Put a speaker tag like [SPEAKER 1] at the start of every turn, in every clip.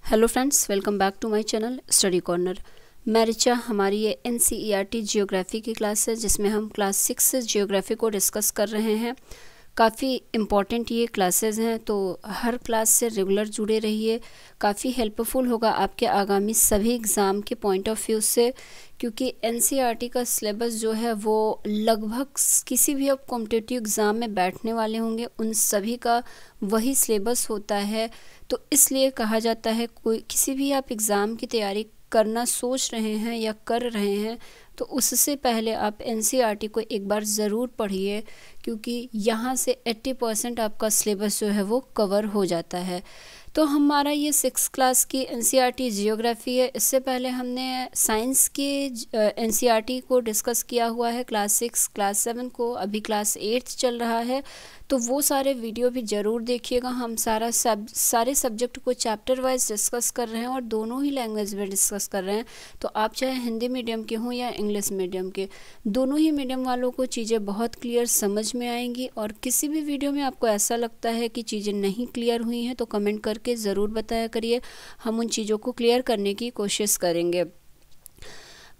[SPEAKER 1] Hello friends, welcome back to my channel study corner. मैं रिचा। हमारी ये एनसीईआरटी जियोग्राफी की क्लास है जिसमें हम क्लास 6 जियोग्राफी को डिस्कस कर रहे हैं। काफ़ी इम्पॉर्टेंट ये क्लासेस हैं, तो हर क्लास से रेगुलर जुड़े रहिए। काफ़ी हेल्पफुल होगा आपके आगामी सभी एग्ज़ाम के पॉइंट ऑफ व्यू से, क्योंकि एनसीईआरटी का सिलेबस जो है वो लगभग किसी भी आप कॉम्पिटिटिव एग्ज़ाम में बैठने वाले होंगे उन सभी का वही सिलेबस होता है। तो इसलिए कहा जाता है कोई किसी भी आप एग्ज़ाम की तैयारी करना सोच रहे हैं या कर रहे हैं तो उससे पहले आप एनसीईआरटी को एक बार ज़रूर पढ़िए, क्योंकि यहाँ से 80% आपका सिलेबस जो है वो कवर हो जाता है। तो हमारा ये 6 क्लास की एनसीईआरटी जियोग्राफी है। इससे पहले हमने साइंस के एनसीईआरटी को डिस्कस किया हुआ है, क्लास 6 क्लास 7 को, अभी क्लास 8 चल रहा है। तो वो सारे वीडियो भी ज़रूर देखिएगा। हम सारे सब्जेक्ट को चैप्टर वाइज डिस्कस कर रहे हैं और दोनों ही लैंग्वेज में डिस्कस कर रहे हैं। तो आप चाहे हिंदी मीडियम के हों या इंग्लिश मीडियम के, दोनों ही मीडियम वालों को चीज़ें बहुत क्लियर समझ में आएंगी। और किसी भी वीडियो में आपको ऐसा लगता है कि चीज़ें नहीं क्लियर हुई हैं तो कमेंट करके ज़रूर बताया करिए, हम उन चीज़ों को क्लियर करने की कोशिश करेंगे।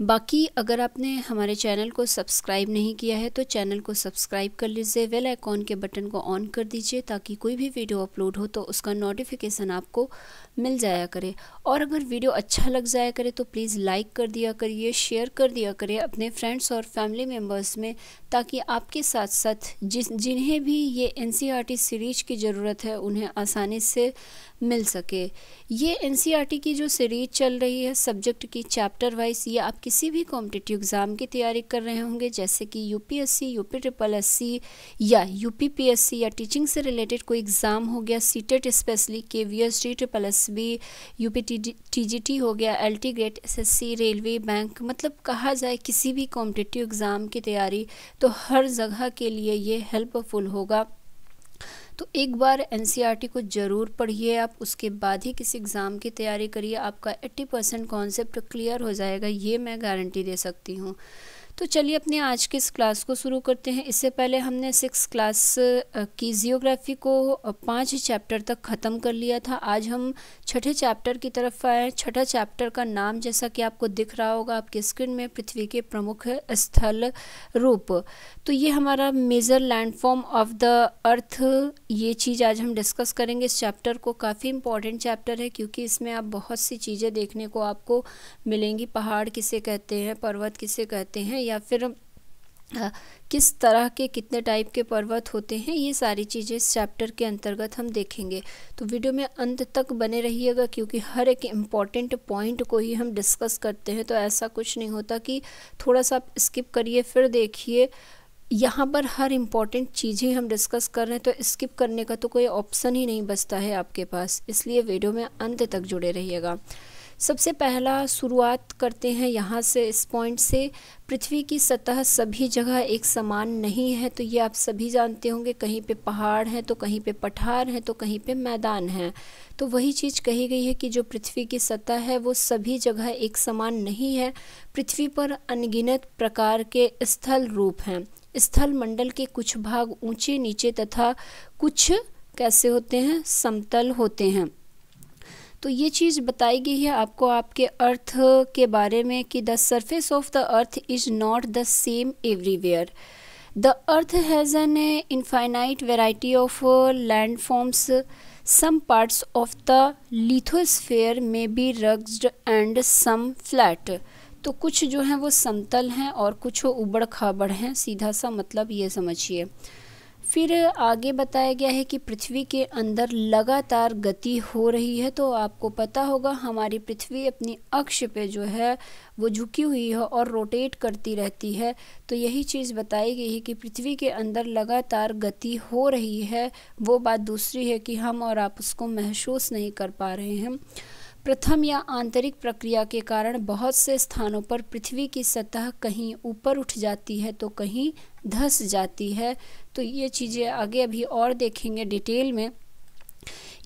[SPEAKER 1] बाकी अगर आपने हमारे चैनल को सब्सक्राइब नहीं किया है तो चैनल को सब्सक्राइब कर लीजिए, बेल आइकॉन के बटन को ऑन कर दीजिए ताकि कोई भी वीडियो अपलोड हो तो उसका नोटिफिकेशन आपको मिल जाया करे। और अगर वीडियो अच्छा लग जाया करे तो प्लीज़ लाइक कर दिया करिए, शेयर कर दिया करिए अपने फ्रेंड्स और फैमिली मेम्बर्स में, ताकि आपके साथ साथ जिन्हें भी ये एनसीईआरटी सीरीज की ज़रूरत है उन्हें आसानी से मिल सके। ये एनसीईआरटी की जो सीरीज चल रही है सब्जेक्ट की चैप्टर वाइज, ये आप किसी भी कॉम्पिटिटिव एग्ज़ाम की तैयारी कर रहे होंगे, जैसे कि यूपीएससी, यूपी ट्रिपल एससी या यूपीपीएससी या टीचिंग से रिलेटेड कोई एग्ज़ाम हो गया, CTET specially, KVST, triple SB, UP TGT हो गया, LT grade, SSC, railway, bank, मतलब कहा जाए किसी भी कॉम्पिटिटिव एग्ज़ाम की तैयारी तो हर जगह के लिए ये हेल्पफुल होगा। तो एक बार एनसीईआरटी को ज़रूर पढ़िए आप, उसके बाद ही किसी एग्ज़ाम की तैयारी करिए। आपका 80% कॉन्सेप्ट क्लियर हो जाएगा, ये मैं गारंटी दे सकती हूँ। तो चलिए अपने आज के इस क्लास को शुरू करते हैं। इससे पहले हमने 6 क्लास की जियोग्राफी को 5 चैप्टर तक ख़त्म कर लिया था। आज हम छठे चैप्टर की तरफ आए। छठा चैप्टर का नाम जैसा कि आपको दिख रहा होगा आपके स्क्रीन में, पृथ्वी के प्रमुख स्थल रूप। तो ये हमारा major landform of the earth, ये चीज़ आज हम डिस्कस करेंगे। इस चैप्टर को काफ़ी इंपॉर्टेंट चैप्टर है क्योंकि इसमें आप बहुत सी चीज़ें देखने को आपको मिलेंगी। पहाड़ किसे कहते हैं, पर्वत किसे कहते हैं, या फिर किस तरह के कितने टाइप के पर्वत होते हैं, ये सारी चीज़ें इस चैप्टर के अंतर्गत हम देखेंगे। तो वीडियो में अंत तक बने रहिएगा क्योंकि हर एक इम्पॉर्टेंट पॉइंट को ही हम डिस्कस करते हैं। तो ऐसा कुछ नहीं होता कि थोड़ा सा आप स्किप करिए फिर देखिए। यहाँ पर हर इम्पॉर्टेंट चीज़ें हम डिस्कस कर रहे हैं, तो स्किप करने का तो कोई ऑप्शन ही नहीं बचता है आपके पास, इसलिए वीडियो में अंत तक जुड़े रहिएगा। सबसे पहला शुरुआत करते हैं यहाँ से, इस पॉइंट से। पृथ्वी की सतह सभी जगह एक समान नहीं है, तो ये आप सभी जानते होंगे। कहीं पे पहाड़ हैं तो कहीं पे पठार हैं तो कहीं पे मैदान हैं। तो वही चीज़ कही गई है कि जो पृथ्वी की सतह है वो सभी जगह एक समान नहीं है। पृथ्वी पर अनगिनत प्रकार के स्थल रूप हैं। स्थल मंडल के कुछ भाग ऊंचे नीचे तथा कुछ कैसे होते हैं, समतल होते हैं। तो ये चीज़ बताई गई है आपको आपके अर्थ के बारे में कि the surface of the earth is not the same everywhere. The earth has an infinite variety of landforms. Some parts of the lithosphere may be rugged and some flat. तो कुछ जो हैं वो समतल हैं और कुछ उबड़ खाबड़ हैं, सीधा सा मतलब ये समझिए। फिर आगे बताया गया है कि पृथ्वी के अंदर लगातार गति हो रही है। तो आपको पता होगा हमारी पृथ्वी अपनी अक्ष पे जो है वो झुकी हुई है और रोटेट करती रहती है। तो यही चीज़ बताई गई है कि पृथ्वी के अंदर लगातार गति हो रही है। वो बात दूसरी है कि हम और आप उसको महसूस नहीं कर पा रहे हैं। प्रथम या आंतरिक प्रक्रिया के कारण बहुत से स्थानों पर पृथ्वी की सतह कहीं ऊपर उठ जाती है तो कहीं धंस जाती है। तो ये चीज़ें आगे अभी और देखेंगे डिटेल में।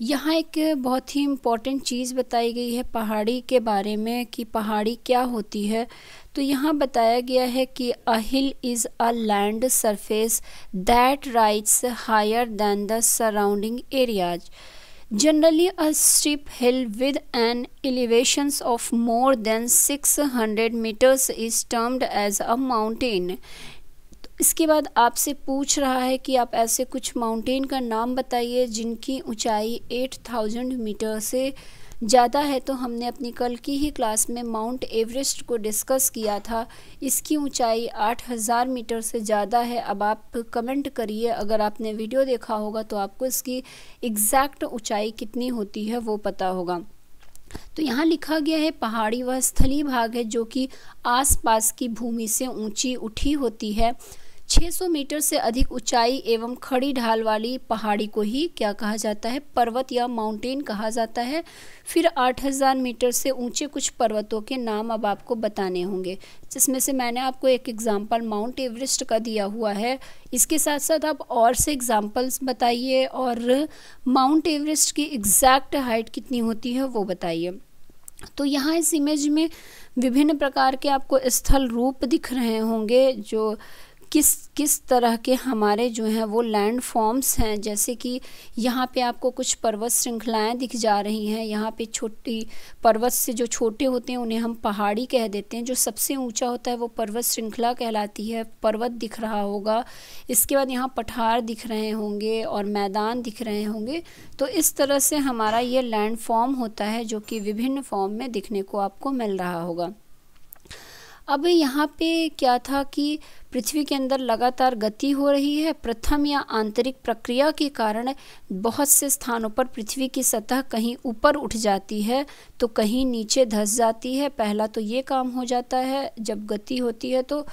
[SPEAKER 1] यहाँ एक बहुत ही इम्पॉर्टेंट चीज़ बताई गई है पहाड़ी के बारे में कि पहाड़ी क्या होती है। तो यहाँ बताया गया है कि a hill is a land surface that rise higher than the surrounding areas. Generally, a steep hill with an elevation of more than 600 meters is termed as a mountain. इसके बाद आपसे पूछ रहा है कि आप ऐसे कुछ माउंटेन का नाम बताइए जिनकी ऊंचाई 8000 मीटर से ज़्यादा है। तो हमने अपनी कल की ही क्लास में माउंट एवरेस्ट को डिस्कस किया था, इसकी ऊंचाई 8000 मीटर से ज़्यादा है। अब आप कमेंट करिए, अगर आपने वीडियो देखा होगा तो आपको इसकी एग्जैक्ट ऊंचाई कितनी होती है वो पता होगा। तो यहाँ लिखा गया है पहाड़ी वह स्थलीय भाग है जो कि आसपास की भूमि से ऊंची उठी होती है। 600 मीटर से अधिक ऊंचाई एवं खड़ी ढाल वाली पहाड़ी को ही क्या कहा जाता है, पर्वत या माउंटेन कहा जाता है। फिर 8000 मीटर से ऊंचे कुछ पर्वतों के नाम अब आपको बताने होंगे, जिसमें से मैंने आपको एक एग्जांपल माउंट एवरेस्ट का दिया हुआ है। इसके साथ साथ आप और से एग्जांपल्स बताइए और माउंट एवरेस्ट की एग्जैक्ट हाइट कितनी होती है वो बताइए। तो यहाँ इस इमेज में विभिन्न प्रकार के आपको स्थल रूप दिख रहे होंगे जो किस तरह के हमारे जो हैं वो लैंड फॉर्म्स हैं। जैसे कि यहाँ पे आपको कुछ पर्वत श्रृंखलाएं दिख जा रही हैं। यहाँ पे छोटी पर्वत से जो छोटे होते हैं उन्हें हम पहाड़ी कह देते हैं, जो सबसे ऊंचा होता है वो पर्वत श्रृंखला कहलाती है। पर्वत दिख रहा होगा, इसके बाद यहाँ पठार दिख रहे होंगे और मैदान दिख रहे होंगे। तो इस तरह से हमारा ये लैंड फॉर्म होता है जो कि विभिन्न फॉर्म में दिखने को आपको मिल रहा होगा। अब यहाँ पे क्या था कि पृथ्वी के अंदर लगातार गति हो रही है। प्रथम या आंतरिक प्रक्रिया के कारण बहुत से स्थानों पर पृथ्वी की सतह कहीं ऊपर उठ जाती है तो कहीं नीचे धंस जाती है। पहला तो ये काम हो जाता है जब गति होती है तो,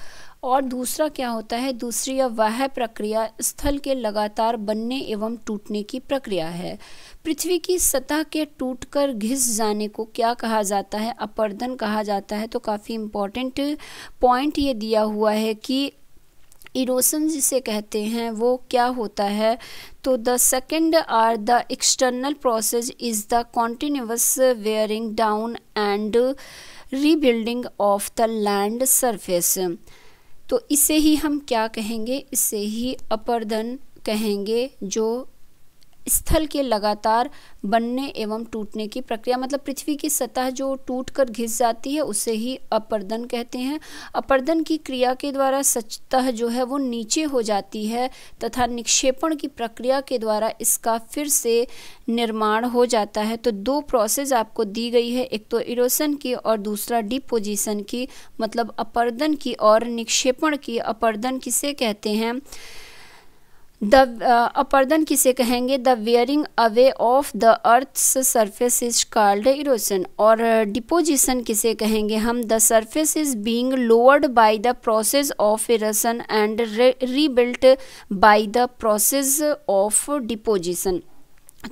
[SPEAKER 1] और दूसरा क्या होता है, दूसरी या वह प्रक्रिया स्थल के लगातार बनने एवं टूटने की प्रक्रिया है। पृथ्वी की सतह के टूटकर घिस जाने को क्या कहा जाता है, अपरदन कहा जाता है। तो काफ़ी इम्पोर्टेंट पॉइंट ये दिया हुआ है कि इरोशन जिसे कहते हैं वो क्या होता है। तो the second are the external process is the continuous wearing down and rebuilding of the land surface. तो इसे ही हम क्या कहेंगे, इसे ही अपरदन कहेंगे, जो स्थल के लगातार बनने एवं टूटने की प्रक्रिया, मतलब पृथ्वी की सतह जो टूटकर घिस जाती है उसे ही अपरदन कहते हैं। अपरदन की क्रिया के द्वारा सतह जो है वो नीचे हो जाती है तथा निक्षेपण की प्रक्रिया के द्वारा इसका फिर से निर्माण हो जाता है। तो दो प्रोसेस आपको दी गई है, एक तो इरोशन की और दूसरा डिपोजिशन की, मतलब अपरदन की और निक्षेपण की। अपरदन किसे कहते हैं, अपरदन किसे कहेंगे, the wearing away of the earth's surface is called erosion. और डिपोजिशन किसे कहेंगे हम, the surface is being lowered by the process of erosion and rebuilt by the process of deposition.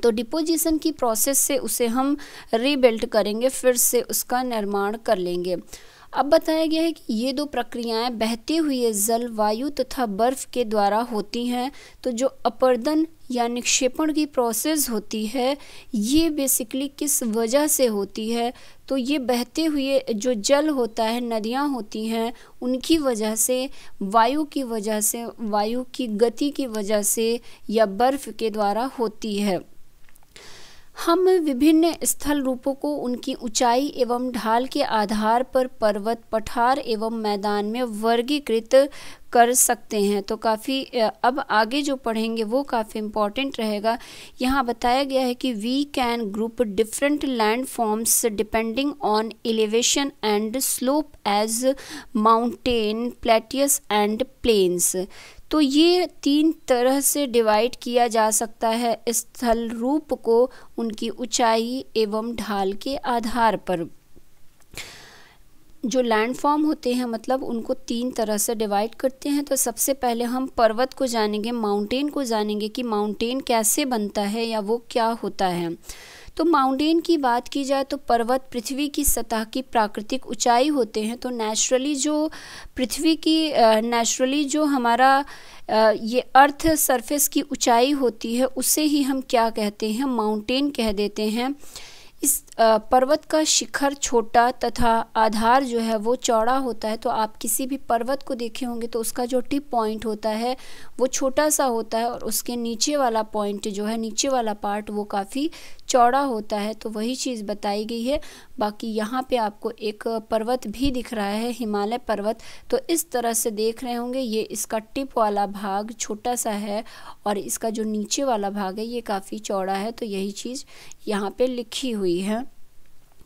[SPEAKER 1] तो डिपोजिशन की प्रोसेस से उसे हम रीबिल्ट करेंगे, फिर से उसका निर्माण कर लेंगे। अब बताया गया है कि ये दो प्रक्रियाएं बहते हुए जल, वायु तथा बर्फ के द्वारा होती हैं। तो जो अपरदन या निक्षेपण की प्रोसेस होती है ये बेसिकली किस वजह से होती है, तो ये बहते हुए जो जल होता है, नदियाँ होती हैं, उनकी वजह से, वायु की वजह से, वायु की गति की वजह से या बर्फ के द्वारा होती है। हम विभिन्न स्थल रूपों को उनकी ऊंचाई एवं ढाल के आधार पर पर्वत, पठार एवं मैदान में वर्गीकृत कर सकते हैं। तो काफ़ी अब आगे जो पढ़ेंगे वो काफ़ी इम्पॉर्टेंट रहेगा। यहाँ बताया गया है कि we can group different land forms depending on elevation and slope as mountain, plateaus and plains. तो ये तीन तरह से डिवाइड किया जा सकता है स्थल रूप को उनकी ऊंचाई एवं ढाल के आधार पर। जो लैंड फॉर्म होते हैं मतलब उनको तीन तरह से डिवाइड करते हैं। तो सबसे पहले हम पर्वत को जानेंगे, माउंटेन को जानेंगे कि माउंटेन कैसे बनता है या वो क्या होता है। तो माउंटेन की बात की जाए तो पर्वत पृथ्वी की सतह की प्राकृतिक ऊंचाई होते हैं। तो नेचुरली जो पृथ्वी की नेचुरली जो हमारा ये अर्थ सरफेस की ऊंचाई होती है उसे ही हम क्या कहते हैं, माउंटेन कह देते हैं। इस पर्वत का शिखर छोटा तथा आधार जो है वो चौड़ा होता है। तो आप किसी भी पर्वत को देखे होंगे तो उसका जो टिप पॉइंट होता है वो छोटा सा होता है और उसके नीचे वाला पॉइंट जो है, नीचे वाला पार्ट वो काफ़ी चौड़ा होता है, तो वही चीज़ बताई गई है। बाकी यहाँ पे आपको एक पर्वत भी दिख रहा है, हिमालय पर्वत। तो इस तरह से देख रहे होंगे, ये इसका टिप वाला भाग छोटा सा है और इसका जो नीचे वाला भाग है ये काफ़ी चौड़ा है। तो यही चीज़ यहाँ पे लिखी हुई है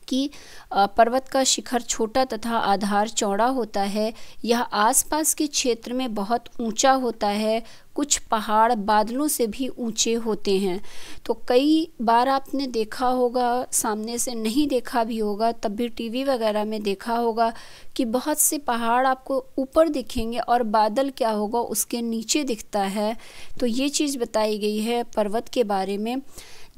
[SPEAKER 1] कि पर्वत का शिखर छोटा तथा आधार चौड़ा होता है। यह आसपास के क्षेत्र में बहुत ऊंचा होता है। कुछ पहाड़ बादलों से भी ऊंचे होते हैं। तो कई बार आपने देखा होगा, सामने से नहीं देखा भी होगा, तब भी टीवी वगैरह में देखा होगा कि बहुत से पहाड़ आपको ऊपर दिखेंगे और बादल क्या होगा उसके नीचे दिखता है। तो ये चीज़ बताई गई है पर्वत के बारे में।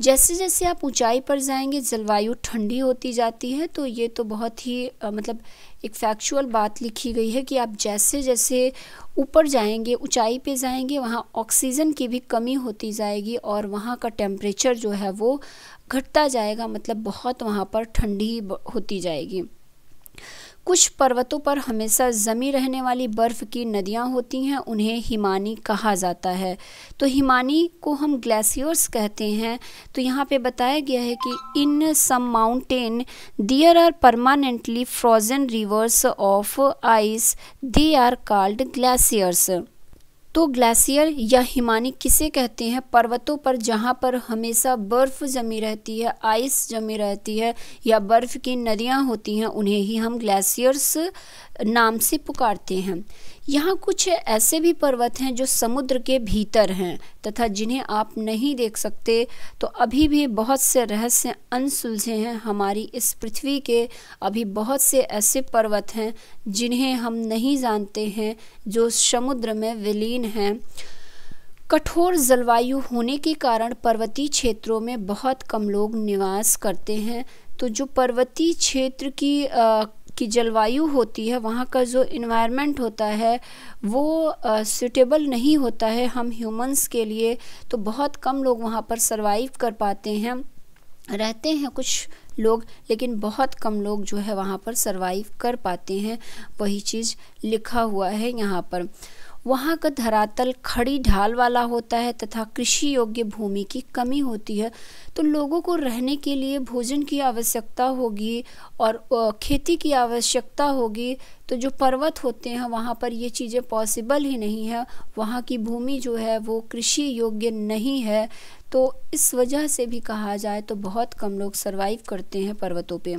[SPEAKER 1] जैसे जैसे आप ऊंचाई पर जाएंगे जलवायु ठंडी होती जाती है। तो ये तो बहुत ही मतलब एक फैक्चुअल बात लिखी गई है कि आप जैसे जैसे ऊपर जाएंगे, ऊंचाई पे जाएंगे, वहाँ ऑक्सीजन की भी कमी होती जाएगी और वहाँ का टेम्परेचर जो है वो घटता जाएगा, मतलब बहुत वहाँ पर ठंडी होती जाएगी। कुछ पर्वतों पर हमेशा जमी रहने वाली बर्फ़ की नदियाँ होती हैं, उन्हें हिमानी कहा जाता है। तो हिमानी को हम ग्लेशियर्स कहते हैं। तो यहाँ पे बताया गया है कि in some mountain there are permanently frozen rivers of ice, they are called glaciers. तो ग्लेशियर या हिमानी किसे कहते हैं? पर्वतों पर जहाँ पर हमेशा बर्फ़ जमी रहती है, आइस जमी रहती है या बर्फ़ की नदियाँ होती हैं, उन्हें ही हम ग्लेशियर्स नाम से पुकारते हैं। यहाँ कुछ ऐसे भी पर्वत हैं जो समुद्र के भीतर हैं तथा जिन्हें आप नहीं देख सकते। तो अभी भी बहुत से रहस्य अनसुलझे हैं हमारी इस पृथ्वी के। अभी बहुत से ऐसे पर्वत हैं जिन्हें हम नहीं जानते हैं, जो समुद्र में विलीन हैं। कठोर जलवायु होने के कारण पर्वतीय क्षेत्रों में बहुत कम लोग निवास करते हैं। तो जो पर्वतीय क्षेत्र की जलवायु होती है, वहाँ का जो इन्वायरमेंट होता है वो सूटेबल नहीं होता है हम ह्यूमंस के लिए। तो बहुत कम लोग वहाँ पर सरवाइव कर पाते हैं। रहते हैं कुछ लोग, लेकिन बहुत कम लोग जो है वहाँ पर सरवाइव कर पाते हैं। वही चीज़ लिखा हुआ है यहाँ पर। वहाँ का धरातल खड़ी ढाल वाला होता है तथा कृषि योग्य भूमि की कमी होती है। तो लोगों को रहने के लिए भोजन की आवश्यकता होगी और खेती की आवश्यकता होगी। तो जो पर्वत होते हैं वहाँ पर ये चीज़ें पॉसिबल ही नहीं है। वहाँ की भूमि जो है वो कृषि योग्य नहीं है। तो इस वजह से भी कहा जाए तो बहुत कम लोग सरवाइव करते हैं पर्वतों पे।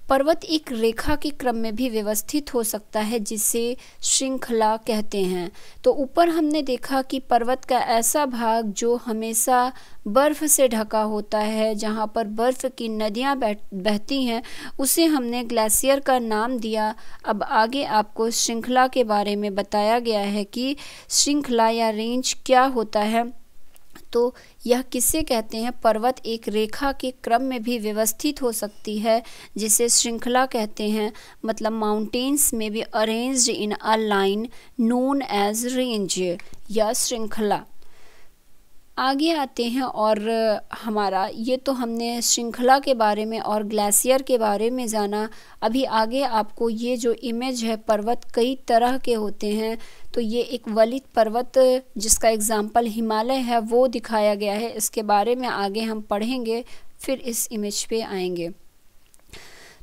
[SPEAKER 1] पर्वत एक रेखा के क्रम में भी व्यवस्थित हो सकता है, जिसे श्रृंखला कहते हैं। तो ऊपर हमने देखा कि पर्वत का ऐसा भाग जो हमेशा बर्फ़ से ढका होता है, जहाँ पर बर्फ़ की नदियाँ बहती हैं, उसे हमने ग्लेशियर का नाम दिया। अब आगे आपको श्रृंखला के बारे में बताया गया है कि श्रृंखला या रेंज क्या होता है। तो यह किसे कहते हैं? पर्वत एक रेखा के क्रम में भी व्यवस्थित हो सकती है, जिसे श्रृंखला कहते हैं। मतलब माउंटेन्स में be arranged in a line known as range या श्रृंखला। आगे आते हैं और हमारा ये तो हमने श्रृंखला के बारे में और ग्लेशियर के बारे में जाना। अभी आगे आपको ये जो इमेज है, पर्वत कई तरह के होते हैं। तो ये एक वलित पर्वत जिसका एग्जाम्पल हिमालय है वो दिखाया गया है। इसके बारे में आगे हम पढ़ेंगे, फिर इस इमेज पे आएंगे।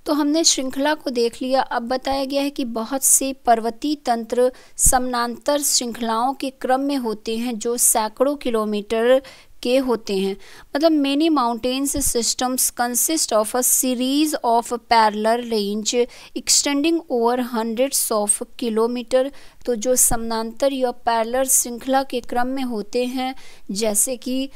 [SPEAKER 1] तो हमने श्रृंखला को देख लिया। अब बताया गया है कि बहुत से पर्वतीय तंत्र समानांतर श्रृंखलाओं के क्रम में होते हैं जो सैकड़ों किलोमीटर के होते हैं। मतलब many mountains systems consist of a series of parallel range extending over hundreds of kilometre. तो जो समानांतर या पैरेलल श्रृंखला के क्रम में होते हैं, जैसे कि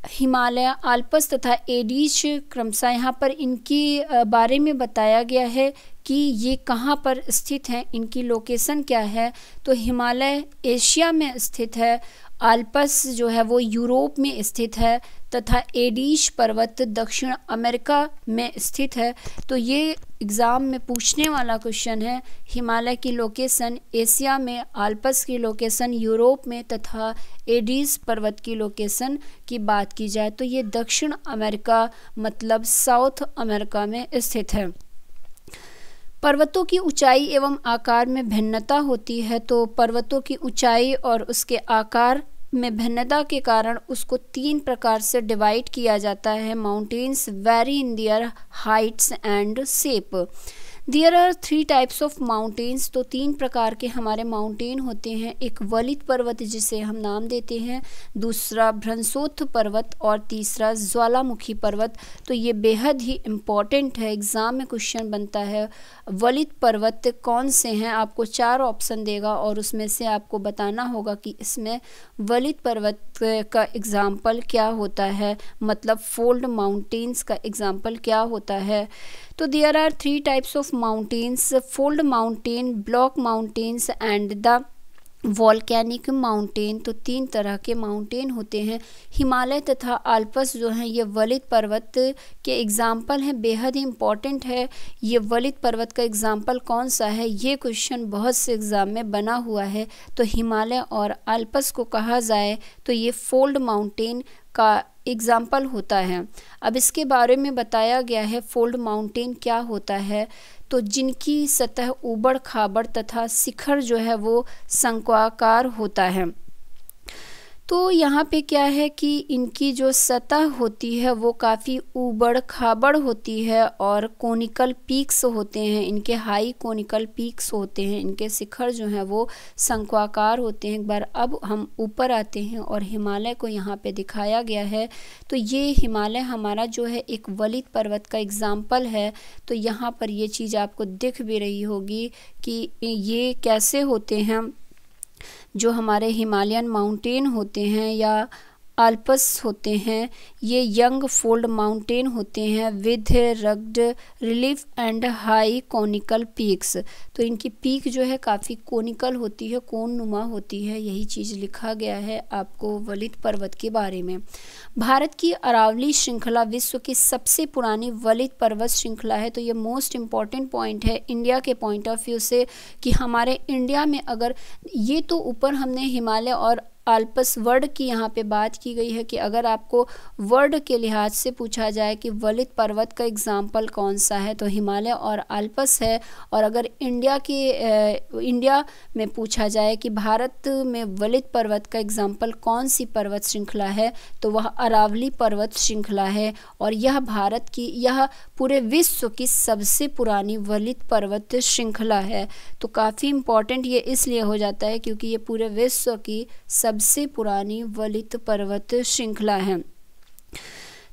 [SPEAKER 1] हिमालय, आल्प्स तथा एडीज क्रमशः यहाँ पर इनकी बारे में बताया गया है कि ये कहाँ पर स्थित हैं, इनकी लोकेशन क्या है। तो हिमालय एशिया में स्थित है, आल्प्स जो है वो यूरोप में स्थित है तथा एडीज पर्वत दक्षिण अमेरिका में स्थित है। तो ये एग्ज़ाम में पूछने वाला क्वेश्चन है। हिमालय की लोकेशन एशिया में, आल्प्स की लोकेशन यूरोप में तथा एडीज पर्वत की लोकेशन की बात की जाए तो ये दक्षिण अमेरिका मतलब साउथ अमेरिका में स्थित है। पर्वतों की ऊंचाई एवं आकार में भिन्नता होती है। तो पर्वतों की ऊंचाई और उसके आकार में भिन्नता के कारण उसको 3 प्रकार से डिवाइड किया जाता है। Mountains vary in their heights and shape. There are 3 types of mountains, तो 3 प्रकार के हमारे माउंटेन होते हैं। एक वलित पर्वत जिसे हम नाम देते हैं, दूसरा भ्रंशोत्थ पर्वत और तीसरा ज्वालामुखी पर्वत। तो ये बेहद ही इम्पॉर्टेंट है, एग्ज़ाम में क्वेश्चन बनता है। वलित पर्वत कौन से हैं, आपको 4 ऑप्शन देगा और उसमें से आपको बताना होगा कि इसमें वलित पर्वत का एग्जाम्पल क्या होता है, मतलब फोल्ड माउंटेन्स का एग्जाम्पल क्या होता है। तो there are 3 types of mountains, fold mountain, block mountains and the volcanic mountain. तो 3 तरह के माउंटेन होते हैं। हिमालय तथा आल्प्स जो हैं ये वलित पर्वत के एग्जाम्पल हैं, बेहद ही इम्पॉर्टेंट है। ये वलित पर्वत का एग्जाम्पल कौन सा है, ये क्वेश्चन बहुत से एग्ज़ाम में बना हुआ है। तो हिमालय और आल्प्स को कहा जाए तो ये फोल्ड माउंटेन का एग्जाम्पल होता है। अब इसके बारे में बताया गया है फोल्ड माउंटेन क्या होता है। तो जिनकी सतह ऊबड़ खाबड़ तथा शिखर जो है वो शंक्वाकार होता है। तो यहाँ पे क्या है कि इनकी जो सतह होती है वो काफ़ी ऊबड़ खाबड़ होती है और कोनिकल पीक्स होते हैं, इनके हाई कोनिकल पीक्स होते हैं, इनके शिखर जो हैं वो शंक्वाकार होते हैं। एक बार अब हम ऊपर आते हैं और हिमालय को यहाँ पे दिखाया गया है। तो ये हिमालय हमारा जो है एक वलित पर्वत का एग्जाम्पल है। तो यहाँ पर ये चीज़ आपको दिख भी रही होगी कि ये कैसे होते हैं। जो हमारे हिमालयन माउंटेन होते हैं या आल्प्स होते हैं, ये यंग फोल्ड माउंटेन होते हैं with rugged relief and high conical peaks. तो इनकी पीक जो है काफ़ी कोनिकल होती है, कोण नुमा होती है। यही चीज़ लिखा गया है आपको वलित पर्वत के बारे में। भारत की अरावली श्रृंखला विश्व की सबसे पुरानी वलित पर्वत श्रृंखला है। तो ये मोस्ट इम्पॉर्टेंट पॉइंट है इंडिया के पॉइंट ऑफ व्यू से कि हमारे इंडिया में अगर ये तो ऊपर हमने हिमालय और आल्प्स वर्ड की यहाँ पे बात की गई है कि अगर आपको वर्ड के लिहाज से पूछा जाए कि वलित पर्वत का एग्जाम्पल कौन सा है तो हिमालय और आल्प्स है। और अगर इंडिया में पूछा जाए कि भारत में वलित पर्वत का एग्जाम्पल कौन सी पर्वत श्रृंखला है तो वह अरावली पर्वत श्रृंखला है। और यह भारत की, यह पूरे विश्व की सबसे पुरानी वलित पर्वत श्रृंखला है। तो काफ़ी इम्पॉर्टेंट ये इसलिए हो जाता है क्योंकि ये पूरे विश्व की सबसे पुरानी वलित पर्वत श्रृंखला है।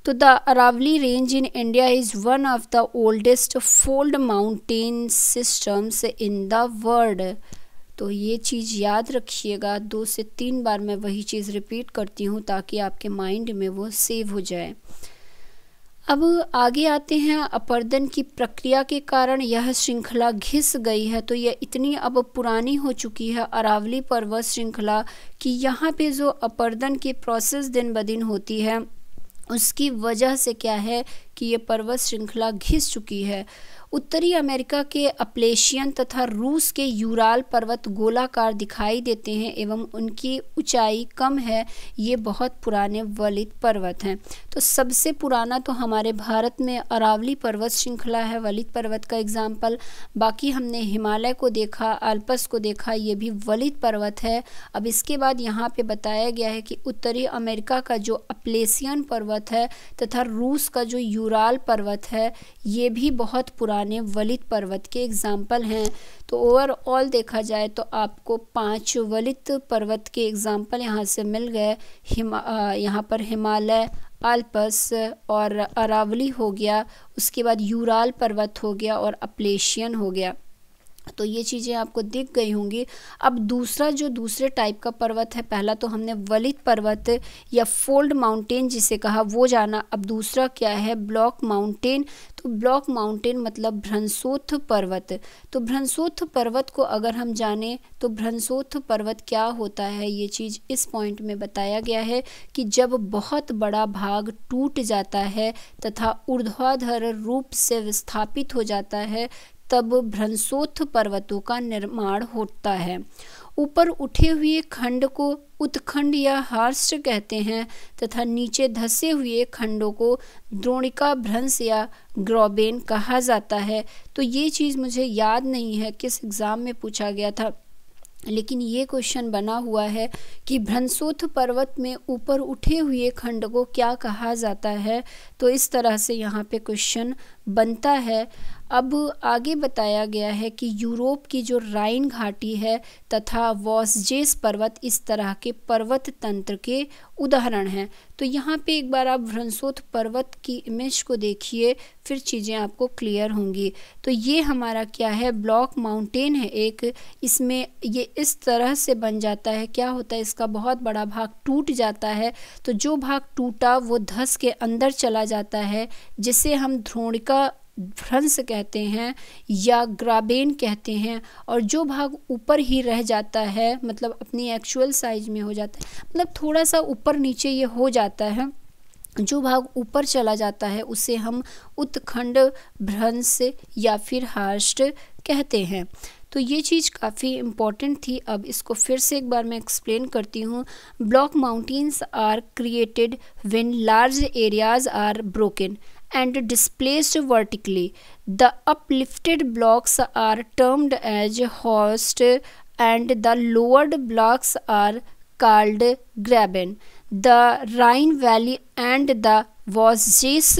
[SPEAKER 1] तो the Aravali range in India is one of the oldest fold mountain systems in the world. तो ये चीज़ याद रखिएगा, 2 से 3 बार मैं वही चीज़ रिपीट करती हूँ ताकि आपके माइंड में वो सेव हो जाए। अब आगे आते हैं। अपर्दन की प्रक्रिया के कारण यह श्रृंखला घिस गई है। तो यह इतनी अब पुरानी हो चुकी है अरावली पर्वत श्रृंखला कि यहाँ पे जो अपर्दन की प्रोसेस दिन ब दिन होती है उसकी वजह से क्या है कि ये पर्वत श्रृंखला घिस चुकी है। उत्तरी अमेरिका के अपलेशियन तथा रूस के यूराल पर्वत गोलाकार दिखाई देते हैं एवं उनकी ऊंचाई कम है। ये बहुत पुराने वलित पर्वत हैं। तो सबसे पुराना तो हमारे भारत में अरावली पर्वत श्रृंखला है वलित पर्वत का एग्जाम्पल। बाकी हमने हिमालय को देखा, आल्प्स को देखा, ये भी वलित पर्वत है। अब इसके बाद यहाँ पे बताया गया है कि उत्तरी अमेरिका का जो अपलेशियन पर्वत है तथा रूस का जो यूराल पर्वत है ये भी बहुत पुराने वलित पर्वत के एग्जाम्पल हैं। तो ओवरऑल देखा जाए तो आपको 5 वलित पर्वत के एग्जाम्पल यहाँ से मिल गए। यहाँ पर हिमालय, आल्प्स और अरावली हो गया, उसके बाद यूराल पर्वत हो गया और अपलेशियन हो गया। तो ये चीज़ें आपको दिख गई होंगी। अब दूसरे टाइप का पर्वत है, पहला तो हमने वलित पर्वत या फोल्ड माउंटेन जिसे कहा वो जाना। अब दूसरा क्या है, ब्लॉक माउंटेन। तो ब्लॉक माउंटेन मतलब भ्रंशोत्थ पर्वत। तो भ्रंशोत्थ पर्वत को अगर हम जाने तो भ्रंशोत्थ पर्वत क्या होता है, ये चीज़ इस पॉइंट में बताया गया है कि जब बहुत बड़ा भाग टूट जाता है तथा ऊर्ध्वाधर रूप से विस्थापित हो जाता है तब भ्रंशोत्थ पर्वतों का निर्माण होता है। ऊपर उठे हुए खंड को उत्खंड या हार्स्ट कहते हैं तथा नीचे धसे हुए खंडों को द्रोणिका भ्रंश या ग्रोबेन कहा जाता है। तो ये चीज़ मुझे याद नहीं है किस एग्ज़ाम में पूछा गया था। लेकिन ये क्वेश्चन बना हुआ है कि भ्रंशोथ पर्वत में ऊपर उठे हुए खंड को क्या कहा जाता है। तो इस तरह से यहाँ पे क्वेश्चन बनता है। अब आगे बताया गया है कि यूरोप की जो राइन घाटी है तथा वॉसजेस पर्वत इस तरह के पर्वत तंत्र के उदाहरण हैं। तो यहाँ पे एक बार आप भ्रंशोथ पर्वत की इमेज को देखिए, फिर चीज़ें आपको क्लियर होंगी। तो ये हमारा क्या है, ब्लॉक माउंटेन है एक। इसमें ये इस तरह से बन जाता है, क्या होता है इसका बहुत बड़ा भाग टूट जाता है। तो जो भाग टूटा वो धस के अंदर चला जाता है, जिसे हम द्रोणिका भ्रंश कहते हैं या ग्राबेन कहते हैं। और जो भाग ऊपर ही रह जाता है, मतलब अपनी एक्चुअल साइज में हो जाता है, मतलब थोड़ा सा ऊपर नीचे ये हो जाता है, जो भाग ऊपर चला जाता है उसे हम उत्खंड भ्रंश या फिर हार्स्ट कहते हैं। तो ये चीज़ काफ़ी इम्पॉर्टेंट थी। अब इसको फिर से एक बार मैं एक्सप्लेन करती हूँ। Block mountains are created when large areas are broken and displaced vertically. The uplifted blocks are termed as horst and the lowered blocks are called graben. The Rhine Valley and the Vosges